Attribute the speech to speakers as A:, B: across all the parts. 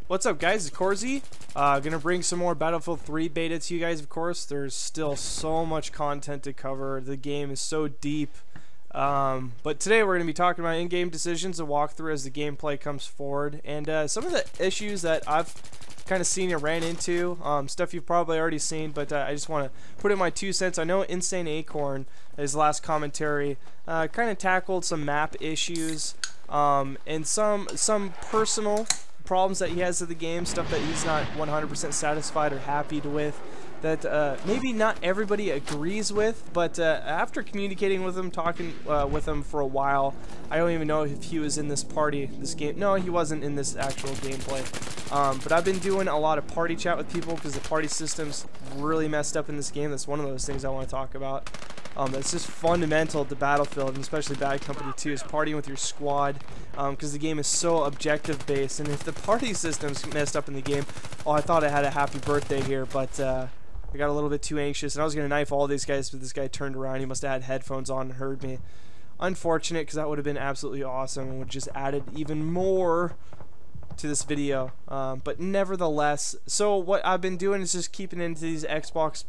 A: What's up, guys? It's Corzy. Gonna bring some more Battlefield 3 beta to you guys, of course. There's still so much content to cover. The game is so deep. But today we're gonna be talking about in-game decisions and walkthrough as the gameplay comes forward. And some of the issues that I've kind of seen and ran into, stuff you've probably already seen, but I just want to put in my 2 cents. I know Insane Acorn, his last commentary, kind of tackled some map issues and some personal problems that he has with the game, stuff that he's not 100% satisfied or happy with, that maybe not everybody agrees with, but after communicating with him, talking with him for a while, I don't even know if he was in this game. No, he wasn't in this actual gameplay. But I've been doing a lot of party chat with people because the party system's really messed up in this game. That's one of those things I want to talk about. It's just fundamental to Battlefield, and especially Bad Company 2, is partying with your squad, because the game is so objective based. And if the party system's messed up in the game, oh, I thought I had a happy birthday here, but I got a little bit too anxious, and I was gonna knife all these guys, but this guy turned around. He must have had headphones on and heard me. Unfortunate, because that would have been absolutely awesome and would just added even more to this video. But nevertheless, so what I've been doing is just keeping into these Xbox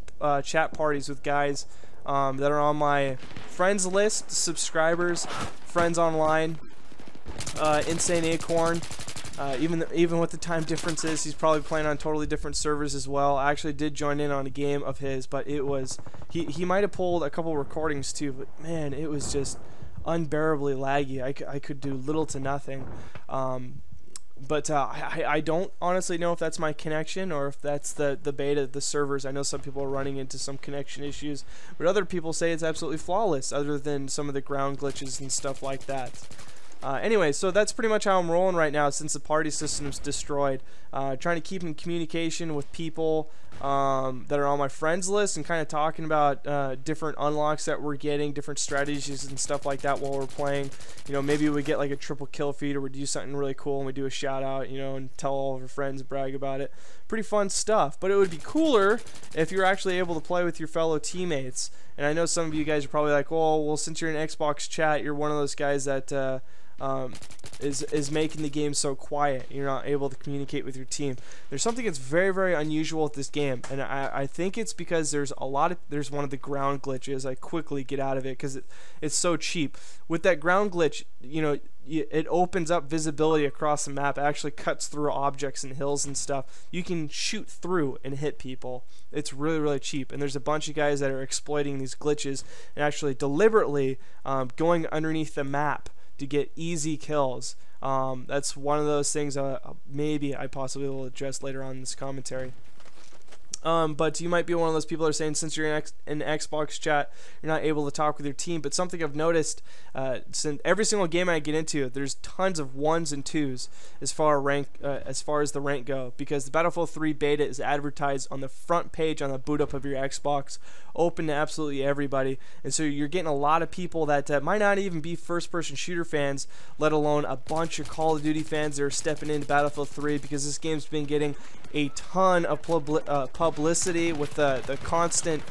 A: chat parties with guys that are on my friends list, subscribers, friends online. Insane Acorn, even with the time differences, he's probably playing on totally different servers as well. I actually did join in on a game of his, but it was he might have pulled a couple recordings too, but man, it was just unbearably laggy. I could do little to nothing. But I don't honestly know if that's my connection or if that's the beta, the servers. I know some people are running into some connection issues, but other people say it's absolutely flawless, other than some of the ground glitches and stuff like that. Anyway, so that's pretty much how I'm rolling right now since the party system's destroyed. Trying to keep in communication with people that are on my friends list and kind of talking about different unlocks that we're getting, different strategies and stuff like that while we're playing. You know, maybe we get like a triple kill feed, or we do something really cool and we do a shout out, you know, and tell all of our friends, brag about it. Pretty fun stuff. But it would be cooler if you're actually able to play with your fellow teammates. And I know some of you guys are probably like, oh, well, since you're in Xbox chat, you're one of those guys that is making the game so quiet. You're not able to communicate with your team. There's something that's very, very unusual with this game, and I think it's because there's one of the ground glitches. I quickly get out of it because it's so cheap. With that ground glitch, you know, it opens up visibility across the map. It actually cuts through objects and hills and stuff. You can shoot through and hit people. It's really, really cheap, and there's a bunch of guys that are exploiting these glitches and actually deliberately going underneath the map to get easy kills. That's one of those things maybe I possibly will address later on in this commentary. But you might be one of those people that are saying, since you're in Xbox chat, you're not able to talk with your team. But something I've noticed, since every single game I get into, there's tons of 1s and 2s as far as the rank go, because the Battlefield 3 beta is advertised on the front page on the boot up of your Xbox, open to absolutely everybody. And so you're getting a lot of people that might not even be first-person shooter fans, let alone a bunch of Call of Duty fans that are stepping into Battlefield 3, because this game's been getting a ton of publicity with the constant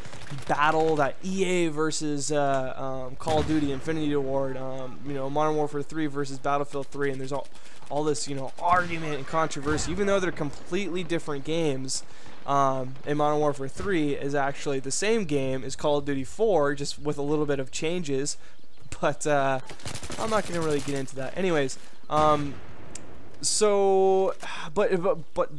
A: battle, that EA versus Call of Duty Infinity Award, you know, Modern Warfare 3 versus Battlefield 3, and there's all this, you know, argument and controversy, even though they're completely different games. And Modern Warfare 3 is actually the same game as Call of Duty 4, just with a little bit of changes, but I'm not going to really get into that. Anyways, so, but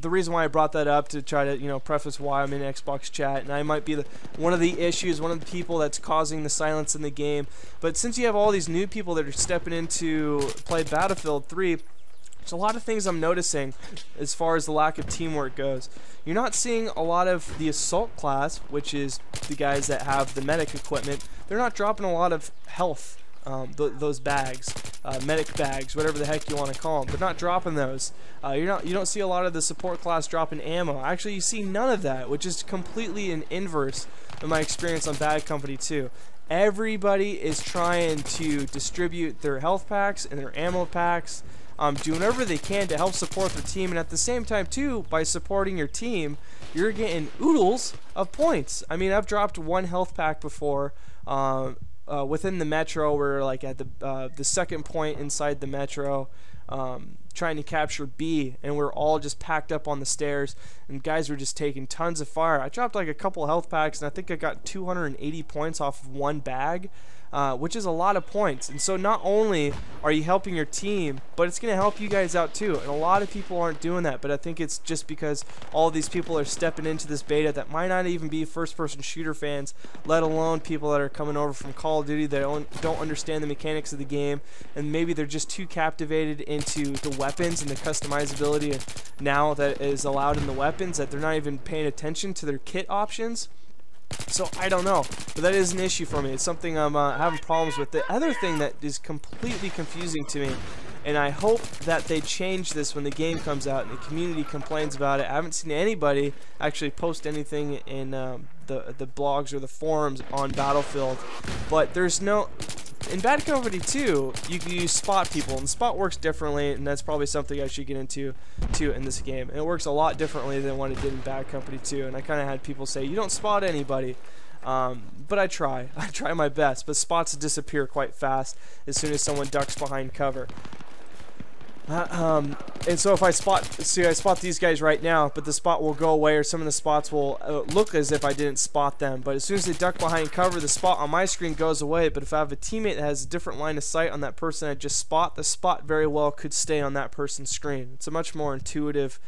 A: the reason why I brought that up, to try to, you know, preface why I'm in Xbox chat, and I might be one of the issues, one of the people that's causing the silence in the game. But since you have all these new people that are stepping into play Battlefield 3, there's a lot of things I'm noticing as far as the lack of teamwork goes. You're not seeing a lot of the assault class, which is the guys that have the medic equipment. They're not dropping a lot of health. Those bags, medic bags, whatever the heck you want to call them. They're not dropping those. You don't see a lot of the support class dropping ammo. Actually, you see none of that, which is completely an inverse of my experience on Bad Company 2. Everybody is trying to distribute their health packs and their ammo packs, doing whatever they can to help support their team, and at the same time too, by supporting your team, you're getting oodles of points. I mean, I've dropped 1 health pack before. Within the metro, we're like at the second point inside the metro. trying to capture B, and we're all just packed up on the stairs, and guys were just taking tons of fire. I dropped like a couple health packs, and I think I got 280 points off of one bag, which is a lot of points. And so not only are you helping your team, but it's going to help you guys out too. And a lot of people aren't doing that, but I think it's just because all these people are stepping into this beta that might not even be first-person shooter fans, let alone people that are coming over from Call of Duty that don't understand the mechanics of the game, and maybe they're just too captivated into the weapons and the customizability now that is allowed in the weapons that they're not even paying attention to their kit options. So I don't know, but that is an issue for me. It's something I'm having problems with. The other thing that is completely confusing to me, and I hope that they change this when the game comes out and the community complains about it. I haven't seen anybody actually post anything in the blogs or the forums on Battlefield, but there's no... In Bad Company 2, you can use spot people, and spot works differently, and that's probably something I should get into too in this game. And it works a lot differently than what it did in Bad Company 2, and I kind of had people say, you don't spot anybody. But I try my best, but spots disappear quite fast as soon as someone ducks behind cover. And so if I spot these guys right now, but the spot will go away, or some of the spots will look as if I didn't spot them. But as soon as they duck behind cover, the spot on my screen goes away. But if I have a teammate that has a different line of sight on that person I just spot, the spot very well could stay on that person's screen. It's a much more intuitive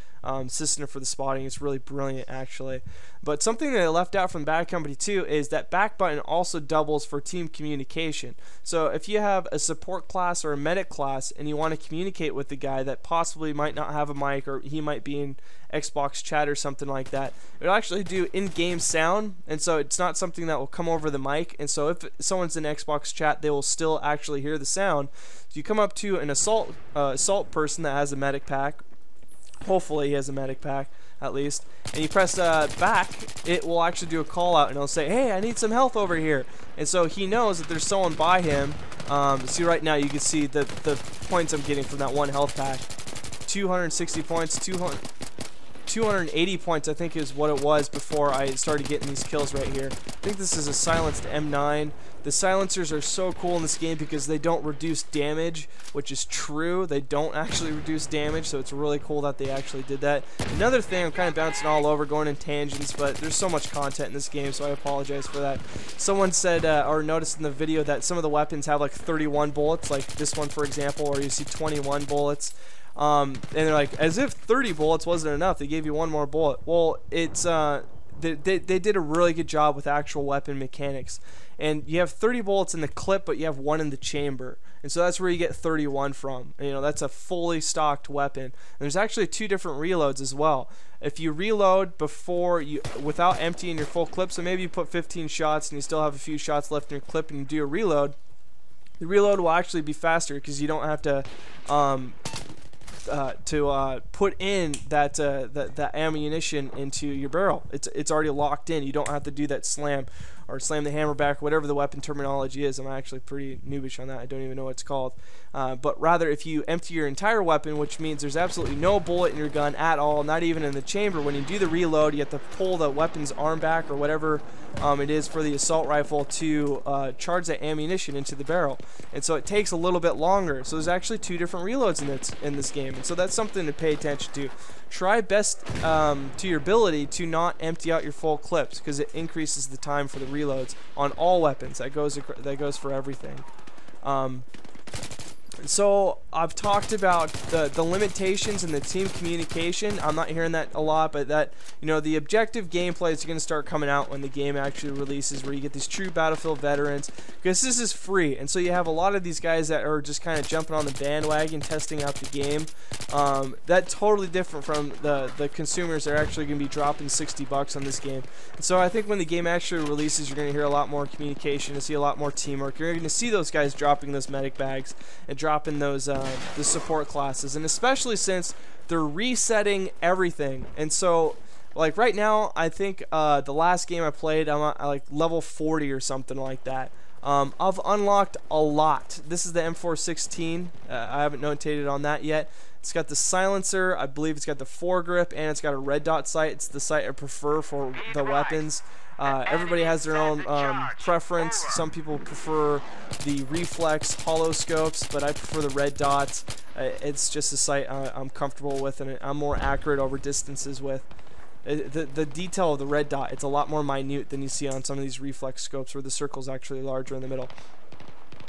A: system for the spotting. It's really brilliant, actually. But something that I left out from Bad Company 2 is that back button also doubles for team communication. So if you have a support class or a medic class and you want to communicate with the guy that possibly might not have a mic, or he might be in Xbox chat or something like that, it'll actually do in-game sound, and so it's not something that will come over the mic. And so if someone's in Xbox chat, they will still actually hear the sound. So you come up to an assault person that has a medic pack, hopefully he has a medic pack at least, and you press back, it will actually do a call out and it'll say, hey, I need some health over here. And so he knows that there's someone by him. See right now, you can see the points I'm getting from that one health pack. 260 points, 280 points I think is what it was before I started getting these kills right here. I think this is a silenced M9. The silencers are so cool in this game because they don't reduce damage, which is true. They don't actually reduce damage, so it's really cool that they actually did that. Another thing, I'm kind of bouncing all over, going in tangents, but there's so much content in this game, so I apologize for that. Someone said, or noticed in the video, that some of the weapons have like 31 bullets, like this one for example, or you see 21 bullets. And they're like, as if 30 bullets wasn't enough, they gave you one more bullet. Well, it's they did a really good job with actual weapon mechanics. And you have 30 bullets in the clip, but you have one in the chamber. And so that's where you get 31 from. And, you know, that's a fully stocked weapon. And there's actually 2 different reloads as well. If you reload without emptying your full clip, so maybe you put 15 shots and you still have a few shots left in your clip and you do a reload, the reload will actually be faster because you don't have to put in that ammunition into your barrel. It's already locked in. You don't have to do that slam or slam the hammer back, whatever the weapon terminology is. I'm actually pretty noobish on that. I don't even know what it's called. But rather, if you empty your entire weapon, which means there's absolutely no bullet in your gun at all, not even in the chamber, when you do the reload, you have to pull the weapon's arm back or whatever it is for the assault rifle to charge that ammunition into the barrel. And so it takes a little bit longer. So there's actually 2 different reloads in this game. And so that's something to pay attention to. Try best to your ability to not empty out your full clips, because it increases the time for the reloads on all weapons. That goes for everything. So I've talked about the limitations in the team communication. I'm not hearing that a lot, but that, you know, the objective gameplay is going to start coming out when the game actually releases, where you get these true Battlefield veterans, because this is free. And so you have a lot of these guys that are just kind of jumping on the bandwagon, testing out the game. That's totally different from the consumers that are actually going to be dropping $60 on this game. And so I think when the game actually releases, you're going to hear a lot more communication and see a lot more teamwork. You're going to see those guys dropping those medic bags and dropping those the support classes, and especially since they're resetting everything. And so, like right now, I think the last game I played, I'm at like level 40 or something like that. I've unlocked a lot. This is the M416. I haven't notated on that yet. It's got the silencer, I believe it's got the foregrip, and it's got a red dot sight. It's the sight I prefer for the weapons. Everybody has their own preference. Some people prefer the reflex hollow scopes, but I prefer the red dots. It's just a sight I'm comfortable with, and I'm more accurate over distances with. The detail of the red dot, it's a lot more minute than you see on some of these reflex scopes where the circle's actually larger in the middle.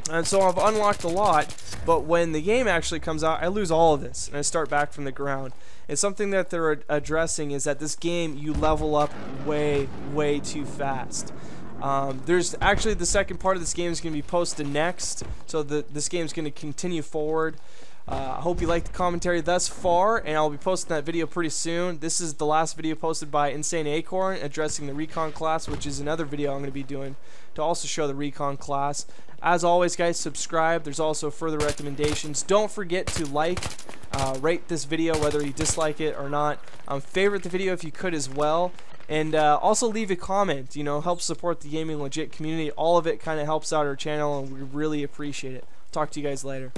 A: And so I've unlocked a lot, but when the game actually comes out, I lose all of this, and I start back from the ground. And something that they're addressing is that this game, you level up way, way too fast. There's actually the second part of this game is going to be posted next, so this game is going to continue forward. I hope you liked the commentary thus far, and I'll be posting that video pretty soon. This is the last video posted by Insane Acorn addressing the Recon class, which is another video I'm going to be doing to also show the Recon class. As always, guys, subscribe. There's also further recommendations. Don't forget to rate this video whether you dislike it or not. Favorite the video if you could as well. And also leave a comment, you know, help support the Gaming Legit community. All of it kind of helps out our channel, and we really appreciate it. Talk to you guys later.